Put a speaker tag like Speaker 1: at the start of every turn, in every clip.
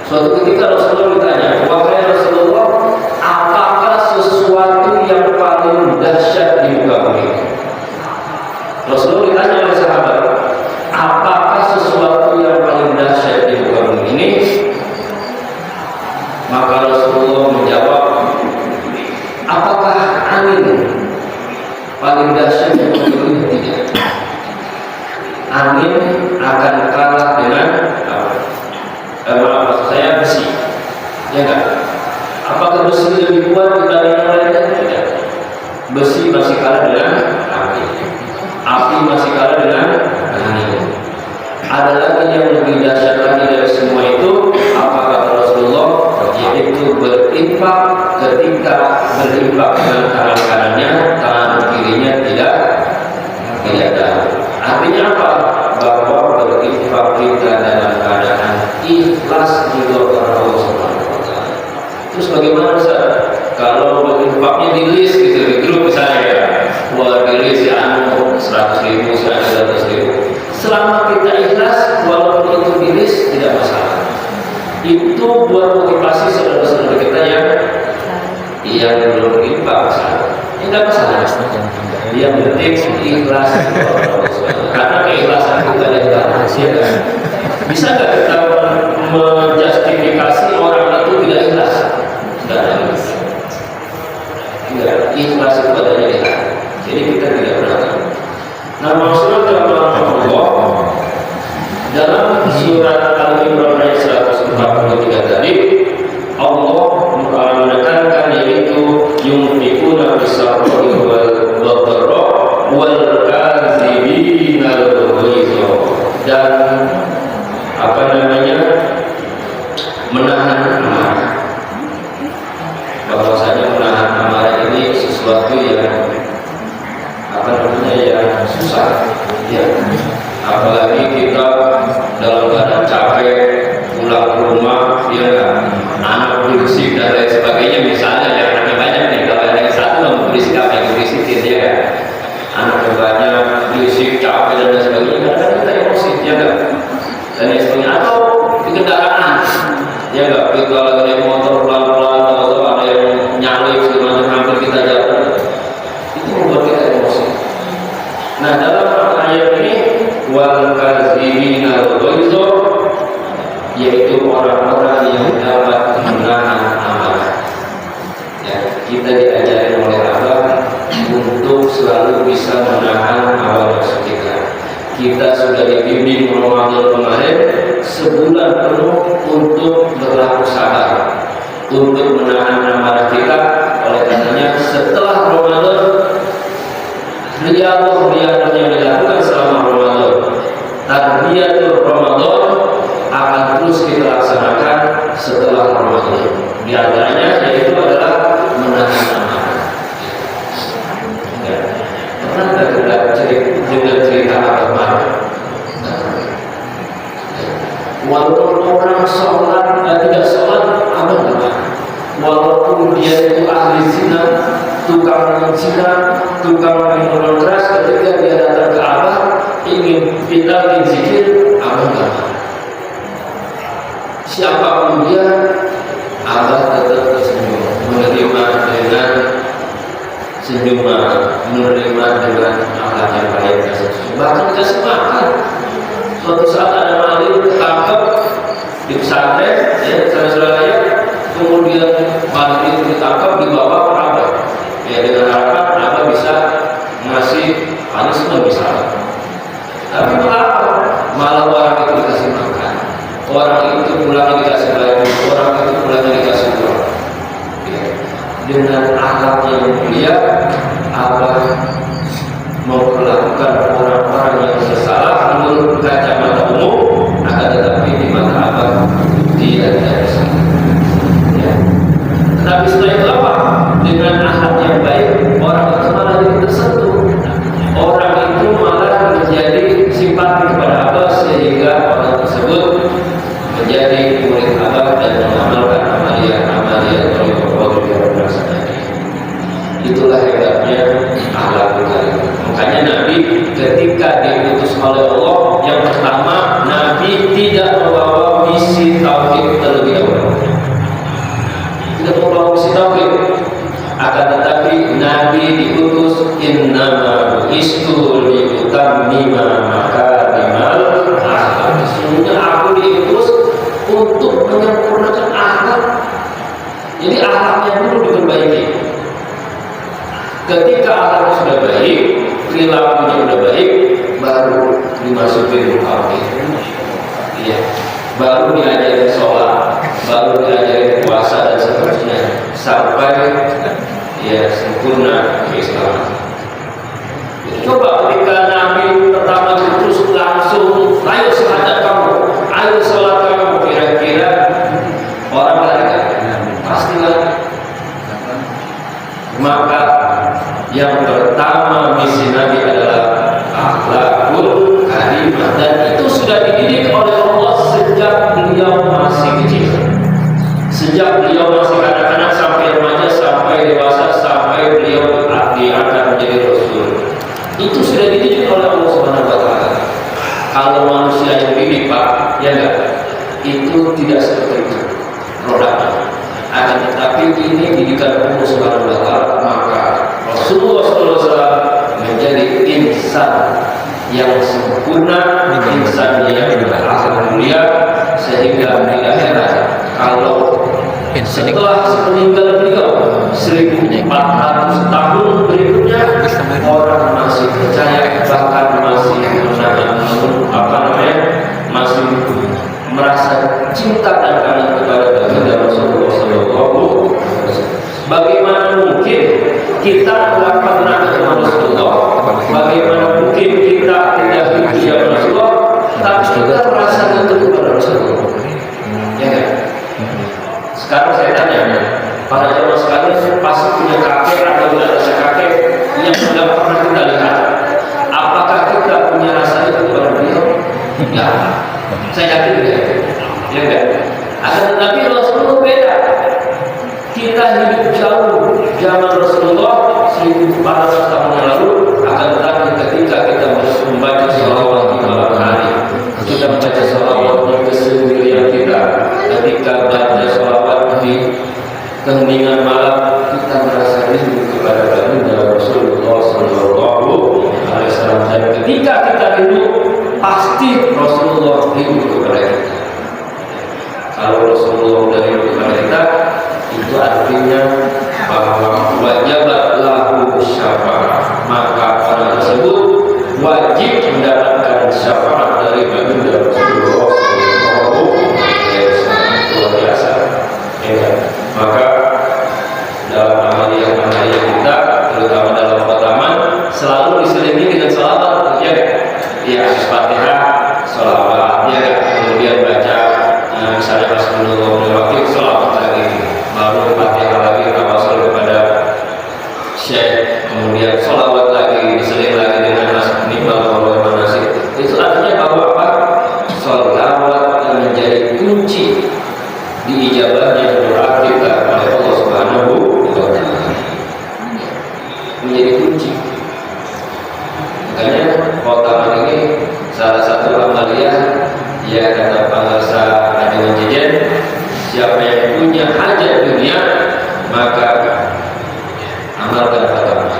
Speaker 1: Suatu ketika Rasulullah ditanya, wahai Rasulullah, apakah sesuatu yang paling dahsyat di muka bumi? Rasulullah ditanya oleh sahabat, apakah sesuatu yang paling dahsyat di muka bumi ini? Maka Rasulullah menjawab, apakah angin paling dahsyat di muka bumi? Tidak. Angin akan kalah dengan besi, ya enggak? Apakah besi lebih kuat dibanding yang lainnya? Tidak. Besi masih kalah dengan api masih kalah dengan angin. Ada lagi yang lebih dahsyat lagi dari semua itu, apa kata Rasulullah? Yaitu berinfak ketika berinfak dengan tangan kanannya, tangan kirinya tidak ada. Artinya apa? Bahwa berinfak kita dalam keadaan ikhlas juga karena Allah Subhanahu wa taala. Terus bagaimana Ustaz? Kalau berinfaknya di list gitu di grup misalnya ya, di list ya 100.000, 100.000. Selama kita ikhlas, walaupun itu di list tidak masalah. Itu buat motivasi saudara-saudara kita yang belum berinfak misalnya. Tidak masalah. Yang penting ikhlas karena keikhlasan kita adalah rahasia. Bisa nggak kita menjustifikasi orang itu tidak ikhlas? Tidak ada. Tidak, ikhlas itu adanya di hati. Jadi kita tidak pernah tahu. Nah, maksudnya dalam surat Al-Imran ayat 143 tadi, Allah menekankan yaitu yunfiquna bis-sarra'i wal-dharra wal-kazimina al-ghaiza, dan menahan amarah. Bahwasanya menahan amarah ini sesuatu yang yang susah ya. Apalagi kita dalam keadaan capek pulang ke rumah, ya anak berisik dan lain sebagainya, misalnya ya anaknya banyak nih, kalau ada satu yang berisik apa yang berisikin dia kan, anaknya banyak berisik, capek dan lain sebagainya, kadang-kadang kita emosi ya kan, dan lain sebagainya. Atau di kendaraan ya enggak, kita lagi naik motor pelan-pelan atau ada yang nyalip segala macam, hampir kita jatuh, itu membuat kita emosi. Nah, dalam ayat ini wal kazimina al-ghaiza, yaitu orang-orang yang dapat menahan amarah. Ya, kita diajari oleh Allah untuk selalu bisa menahan amarah kita. Kita sudah dibimbing Ramadan kemarin sebulan penuh untuk berlaku sabar, untuk menahan amarah kita. Oleh karenanya setelah Ramadan, riyadhah yang dilakukan selama Ramadan, tarbiyatul Ramadan akan terus kita laksanakan setelah Ramadan. Di antaranya yaitu adalah menahan amarah. Ya. Pernah dengar cerita apa? Walaupun orang sholat tidak sholat, apa enggak? Walaupun dia itu ahli zina, tukang zina, tukang minum keras, ketika dia datang ke Abah ingin kita zikir, Abah enggak. Siapapun dia, Abah tetap tersenyum, menerima dengan senyuman, menerima dengan akhlak yang baik. Bahkan kasih makan. Suatu saat ada maling tertangkap di pesantren, ya, di Surabaya, kemudian maling itu ditangkap dibawa ke Abah. Ya, dengan harapan Abah bisa ngasih punishment misalnya. Tapi malah orang itu dikasih makan, orang itu pulangnya dikasih baju, orang itu pulangnya dikasih uang. Ya. Dengan akhlak yang mulia, Abah memperlakukan orang-orang yang bersalah menurut kacamata umum, akan tetapi di mata Abah dia tidak salah. Ya. Tetapi setelah itu apa? Dengan akhlak yang baik, orang itu malah jadi tersentuh. Orang itu malah menjadi simpati kepada Abah, sehingga orang tersebut menjadi murid Abah dan mengamalkan amalia-amalia itulah hebatnya akhlak karim. Makanya Nabi ketika diutus oleh Allah, yang pertama Nabi tidak membawa misi tauhid terlebih utamima makarimal akhlak. Sesungguhnya aku diutus untuk menyempurnakan akhlak. Jadi akhlaknya dulu diperbaiki. Ketika akhlaknya sudah baik, perilakunya sudah baik, baru dimasukin mukamin. Iya, baru diajarin sholat, baru diajarin puasa dan seterusnya sampai ya sempurna keislaman. Coba ketika Nabi pertama diutus langsung, ayo syahadat kamu, ayo sholat kamu, kira-kira orang lari kan? Pasti lari. Maka yang pertama misi Nabi adalah akhlakul karimah, dan itu sudah dididik oleh Allah sejak beliau masih kecil, sejak beliau masih anak-anak sampai remaja sampai dewasa sampai beliau diangkat menjadi Rasul. Itu sudah dididik oleh Allah Subhanahu Wa Taala. Kalau manusia yang dididik, Pak, ya enggak, itu tidak seperti itu produknya. Akan tetapi ini didikan Allah Subhanahu Wa Taala, maka Rasulullah SAW menjadi insan yang sempurna, insan yang berakhlak mulia, sehingga tidak heran kalau setelah meninggal beliau 1400 tahun berikutnya orang masih percaya, bahkan masih masih merasa cinta dan kangen kepada baginda Rasulullah SAW. Bagaimana mungkin kita tidak pernah ketemu Rasulullah? Bagaimana mungkin kita tidak hidup di Rasulullah, tapi kita merasa itu kepada Rasulullah? Ya kan? Sekarang saya tanya, para jamaah sekalian pasti punya kakek atau tidak ada kakek yang sudah pernah kita lihat. Apakah kita punya rasa itu kepada beliau? Ya, saya yakin tidak. Ya kan? Tetapi Rasulullah beda. Kita hidup jauh zaman Rasulullah 1400 tahun yang lalu, akan tetapi ketika kita membaca sholawat di malam hari, kita membaca sholawat di kesendirian kita, ketika baca sholawat di keheningan malam, kita merasa rindu kepada baginda Rasulullah SAW. Dan ketika kita rindu, pasti Rasulullah rindu kepada kita. Kalau Rasulullah sudah rindu kepada kita, itu artinya bahwa wajibat lahu syafaat, maka orang tersebut wajib mendapatkan syafaat dari baginda Rasulullah SAW. Luar biasa. Ya, maka dalam amalia kita, terutama dalam khataman, selalu diselingi dengan sholawat, ya, ya, Fatihah, sholawat, ya, kemudian baca misalnya pas menunggu waktu sholawat lagi, baru Fatihah lagi, tawasul kepada Syekh, kemudian sholawat lagi, diseling lagi dengan nikmat Allah manasik. Itu artinya bahwa apa? Sholawat yang menjadi kunci diijabahnya doa kita oleh Allah Subhanahu wa Ta'ala, menjadi kunci. Makanya khataman ini salah satu amalia, ya, kata pengarsa ada menjejen, siapa yang punya hajat dunia maka amalkan khataman.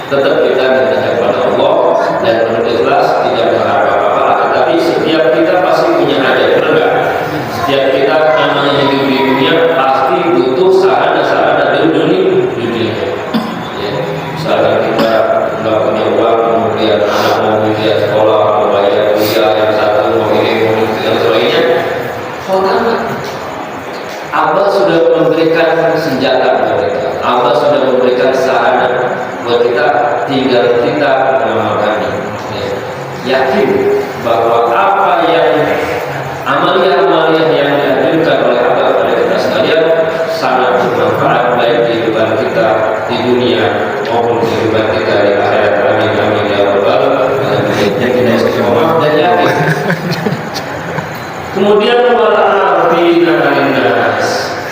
Speaker 1: Tetap kita minta kepada Allah dan menurut ikhlas, tidak berharap apa-apa, tetapi setiap kita pasti punya hajat, benar? Setiap kita namanya hidup di dunia pasti butuh sarana-sarana di dunia. Ya, misalnya kita nggak punya uang, kemudian anak mau kuliah sekolah, mau bayar kuliah, yang satu mau ini, mau itu, yang sebagainya. Khataman. Allah sudah memberikan senjata buat kita. Allah sudah memberikan sarana buat kita, tinggal kita mengamalkannya. Ya. Yakin bahwa apa yang amalia-amalia yang dianjurkan oleh Allah kepada kita sekalian sangat bermanfaat, baik di kehidupan kita di dunia maupun kehidupan kita di akhirat. Amin amin ya rabbal alamin. Yang kita semua dan yakin. Kemudian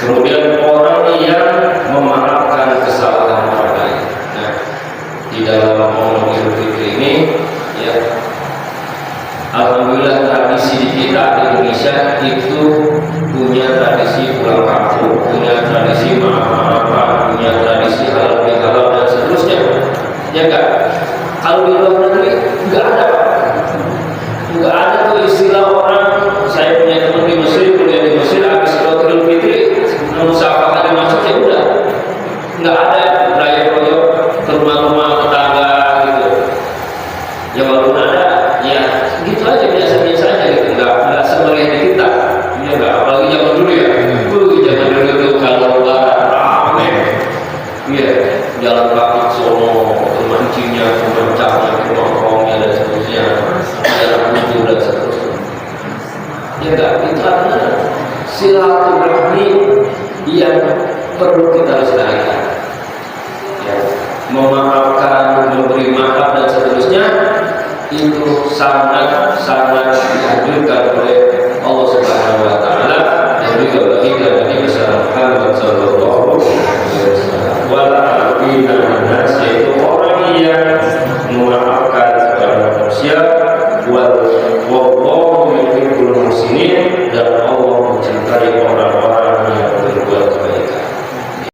Speaker 1: kemudian orang yang memaafkan kesalahan orang lain. Nah, di dalam momen Idul Fitri ini, ya, alhamdulillah tradisi di kita di Indonesia itu punya tradisi pulang kampung, punya tradisi maaf-maafan, punya tradisi halal bihalal dan seterusnya. Ya enggak? Kalau di luar negeri enggak ada silaturahmi yang perlu kita lestarikan. Ya, memaafkan, memberi maaf dan seterusnya itu sangat dianjurkan oleh Allah Subhanahu wa taala dan juga baginda Nabi Muhammad sallallahu alaihi wasallam. Wal afina an-nas, yaitu orang yang memaafkan kepada manusia, wallahu yuhibbul muhsinin, dan